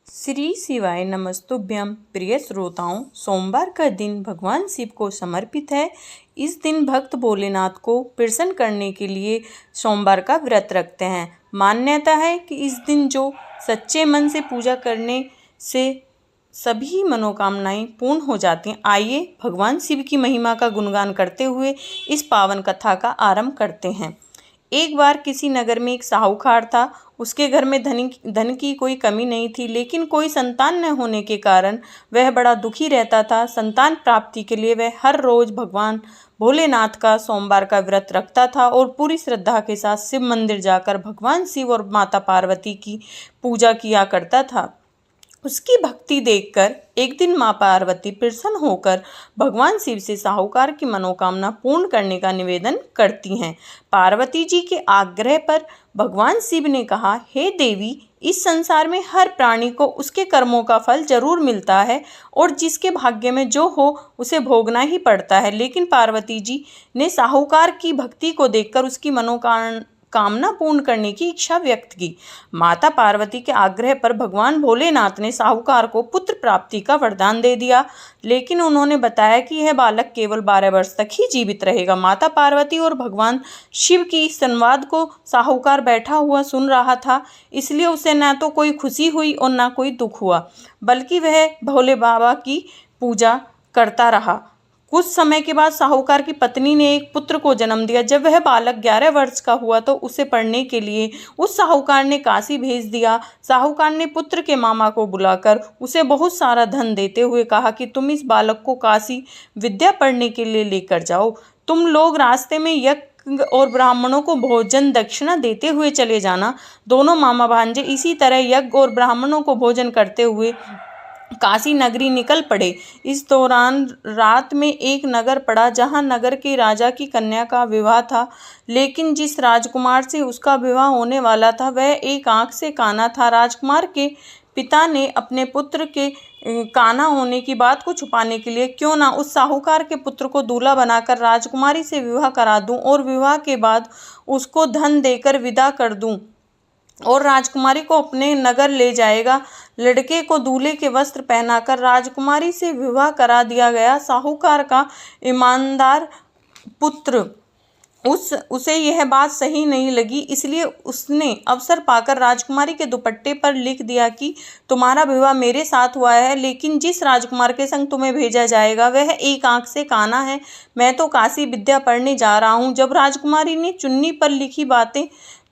श्री शिवाय नमस्तुभ्यं। प्रिय श्रोताओं, सोमवार का दिन भगवान शिव को समर्पित है। इस दिन भक्त भोलेनाथ को प्रसन्न करने के लिए सोमवार का व्रत रखते हैं। मान्यता है कि इस दिन जो सच्चे मन से पूजा करने से सभी मनोकामनाएं पूर्ण हो जाती हैं। आइए भगवान शिव की महिमा का गुणगान करते हुए इस पावन कथा का आरंभ करते हैं। एक बार किसी नगर में एक साहूकार था। उसके घर में धन की कोई कमी नहीं थी, लेकिन कोई संतान न होने के कारण वह बड़ा दुखी रहता था। संतान प्राप्ति के लिए वह हर रोज भगवान भोलेनाथ का सोमवार का व्रत रखता था और पूरी श्रद्धा के साथ शिव मंदिर जाकर भगवान शिव और माता पार्वती की पूजा किया करता था। उसकी भक्ति देखकर एक दिन मां पार्वती प्रसन्न होकर भगवान शिव से साहूकार की मनोकामना पूर्ण करने का निवेदन करती हैं। पार्वती जी के आग्रह पर भगवान शिव ने कहा, हे देवी, इस संसार में हर प्राणी को उसके कर्मों का फल जरूर मिलता है और जिसके भाग्य में जो हो उसे भोगना ही पड़ता है। लेकिन पार्वती जी ने साहूकार की भक्ति को देखकर उसकी कामना पूर्ण करने की इच्छा व्यक्त की। माता पार्वती के आग्रह पर भगवान भोलेनाथ ने साहूकार को पुत्र प्राप्ति का वरदान दे दिया, लेकिन उन्होंने बताया कि यह बालक केवल 12 वर्ष तक ही जीवित रहेगा। माता पार्वती और भगवान शिव की संवाद को साहूकार बैठा हुआ सुन रहा था, इसलिए उसे न तो कोई खुशी हुई और न कोई दुख हुआ, बल्कि वह भोले बाबा की पूजा करता रहा। कुछ समय के बाद साहूकार की पत्नी ने एक पुत्र को जन्म दिया। जब वह बालक 11 वर्ष का हुआ तो उसे पढ़ने के लिए उस साहूकार ने काशी भेज दिया। साहूकार ने पुत्र के मामा को बुलाकर उसे बहुत सारा धन देते हुए कहा कि तुम इस बालक को काशी विद्या पढ़ने के लिए लेकर जाओ। तुम लोग रास्ते में यज्ञ और ब्राह्मणों को भोजन दक्षिणा देते हुए चले जाना। दोनों मामा भांजे इसी तरह यज्ञ और ब्राह्मणों को भोजन करते हुए काशी नगरी निकल पड़े। इस दौरान रात में एक नगर पड़ा जहां नगर के राजा की कन्या का विवाह था, लेकिन जिस राजकुमार से उसका विवाह होने वाला था वह एक आंख से काना था। राजकुमार के पिता ने अपने पुत्र के काना होने की बात को छुपाने के लिए क्यों ना उस साहूकार के पुत्र को दूल्हा बनाकर राजकुमारी से विवाह करा दूं और विवाह के बाद उसको धन देकर विदा कर दूं और राजकुमारी को अपने नगर ले जाएगा। लड़के को दूल्हे के वस्त्र पहनाकर राजकुमारी से विवाह करा दिया गया। साहूकार का ईमानदार पुत्र उसे यह बात सही नहीं लगी, इसलिए उसने अवसर पाकर राजकुमारी के दुपट्टे पर लिख दिया कि तुम्हारा विवाह मेरे साथ हुआ है, लेकिन जिस राजकुमार के संग तुम्हें भेजा जाएगा वह एक आंख से काना है। मैं तो काशी विद्या पढ़ने जा रहा हूँ। जब राजकुमारी ने चुन्नी पर लिखी बातें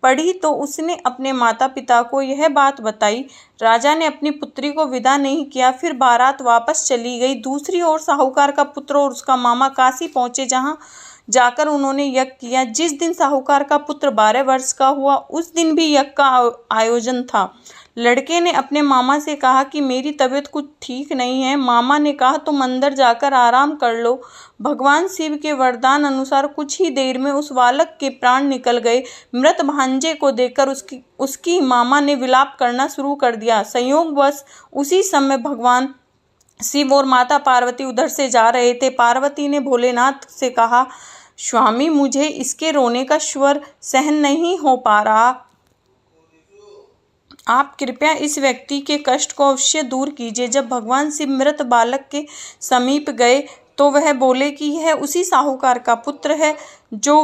पढ़ी तो उसने अपने माता पिता को यह बात बताई। राजा ने अपनी पुत्री को विदा नहीं किया, फिर बारात वापस चली गई। दूसरी ओर साहूकार का पुत्र और उसका मामा काशी पहुंचे, जहां जाकर उन्होंने यज्ञ किया। जिस दिन साहूकार का पुत्र 12 वर्ष का हुआ उस दिन भी यज्ञ का आयोजन था। लड़के ने अपने मामा से कहा कि मेरी तबीयत कुछ ठीक नहीं है। मामा ने कहा तुम अंदर जाकर आराम कर लो। भगवान शिव के वरदान अनुसार कुछ ही देर में उस बालक के प्राण निकल गए। मृत भांजे को देखकर उसकी मामा ने विलाप करना शुरू कर दिया। संयोगवश उसी समय भगवान शिव और माता पार्वती उधर से जा रहे थे। पार्वती ने भोलेनाथ से कहा, स्वामी, मुझे इसके रोने का स्वर सहन नहीं हो पा रहा। आप कृपया इस व्यक्ति के कष्ट को अवश्य दूर कीजिए। जब भगवान शिव मृत बालक के समीप गए तो वह बोले कि यह उसी साहूकार का पुत्र है जो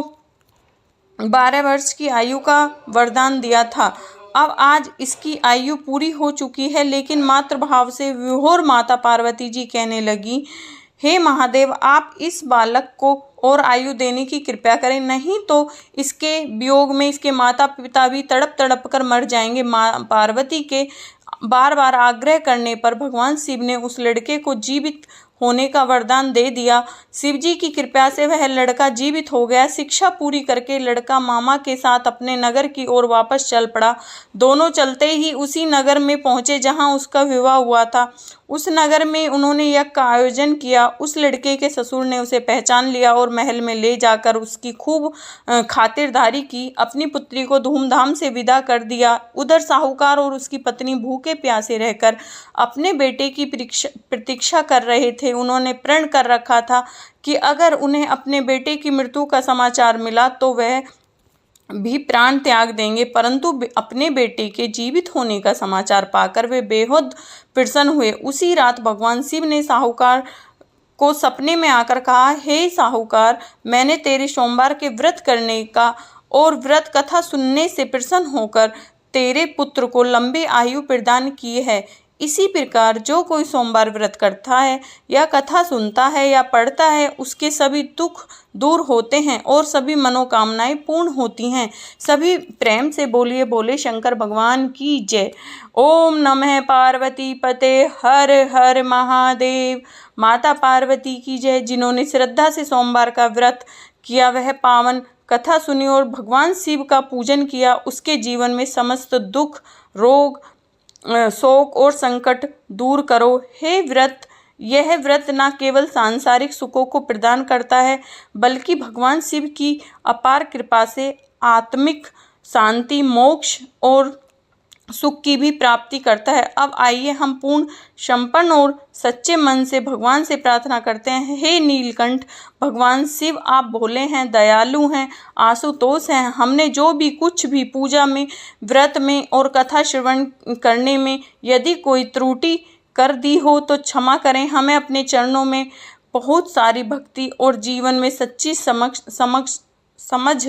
12 वर्ष की आयु का वरदान दिया था। अब आज इसकी आयु पूरी हो चुकी है। लेकिन मातृभाव से विभोर माता पार्वती जी कहने लगी, हे महादेव, आप इस बालक को और आयु देने की कृपा करें, नहीं तो इसके वियोग में इसके माता पिता भी तड़प तड़प कर मर जाएंगे। माँ पार्वती के बार बार आग्रह करने पर भगवान शिव ने उस लड़के को जीवित होने का वरदान दे दिया। शिव जी की कृपा से वह लड़का जीवित हो गया। शिक्षा पूरी करके लड़का मामा के साथ अपने नगर की ओर वापस चल पड़ा। दोनों चलते ही उसी नगर में पहुंचे जहां उसका विवाह हुआ था। उस नगर में उन्होंने यज्ञ का आयोजन किया। उस लड़के के ससुर ने उसे पहचान लिया और महल में ले जाकर उसकी खूब खातिरदारी की। अपनी पुत्री को धूमधाम से विदा कर दिया। उधर साहूकार और उसकी पत्नी भूखे प्यासे रहकर अपने बेटे की प्रतीक्षा कर रहे थे। उन्होंने प्रण कर रखा था कि अगर उन्हें अपने बेटे की मृत्यु का समाचार मिला तो वह भी प्राण त्याग देंगे, परंतु अपने बेटे के जीवित होने का समाचार पाकर वे बेहद प्रसन्न हुए। उसी रात भगवान शिव ने साहूकार को सपने में आकर कहा, हे साहूकार, मैंने तेरे सोमवार के व्रत करने का और व्रत कथा सुनने से प्रसन्न होकर तेरे पुत्र को लंबी आयु प्रदान की है। इसी प्रकार जो कोई सोमवार व्रत करता है या कथा सुनता है या पढ़ता है, उसके सभी दुख दूर होते हैं और सभी मनोकामनाएं पूर्ण होती हैं। सभी प्रेम से बोलिए, बोले शंकर भगवान की जय। ओम नमः पार्वती पते हर हर महादेव। माता पार्वती की जय। जिन्होंने श्रद्धा से सोमवार का व्रत किया, वह पावन कथा सुनी और भगवान शिव का पूजन किया, उसके जीवन में समस्त दुख, रोग, शोक और संकट दूर करो। हे व्रत, यह व्रत न केवल सांसारिक सुखों को प्रदान करता है, बल्कि भगवान शिव की अपार कृपा से आत्मिक शांति, मोक्ष और सुख की भी प्राप्ति करता है। अब आइए हम पूर्ण संपन्न और सच्चे मन से भगवान से प्रार्थना करते हैं। हे नीलकंठ, भगवान शिव आप भोले हैं, दयालु हैं, आशुतोष हैं। हमने जो भी कुछ भी पूजा में, व्रत में और कथा श्रवण करने में यदि कोई त्रुटि कर दी हो तो क्षमा करें। हमें अपने चरणों में बहुत सारी भक्ति और जीवन में सच्ची समझ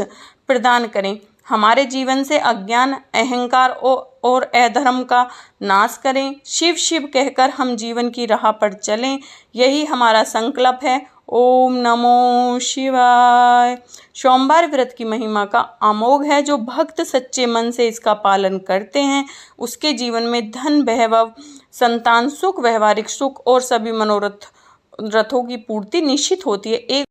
प्रदान करें। हमारे जीवन से अज्ञान, अहंकार और अधर्म का नाश करें। शिव शिव कहकर हम जीवन की राह पर चलें, यही हमारा संकल्प है। ओम नमो शिवाय। सोमवार व्रत की महिमा का अमोघ है। जो भक्त सच्चे मन से इसका पालन करते हैं, उसके जीवन में धन, वैभव, संतान सुख, व्यवहारिक सुख और सभी मनोरथों की पूर्ति निश्चित होती है। एक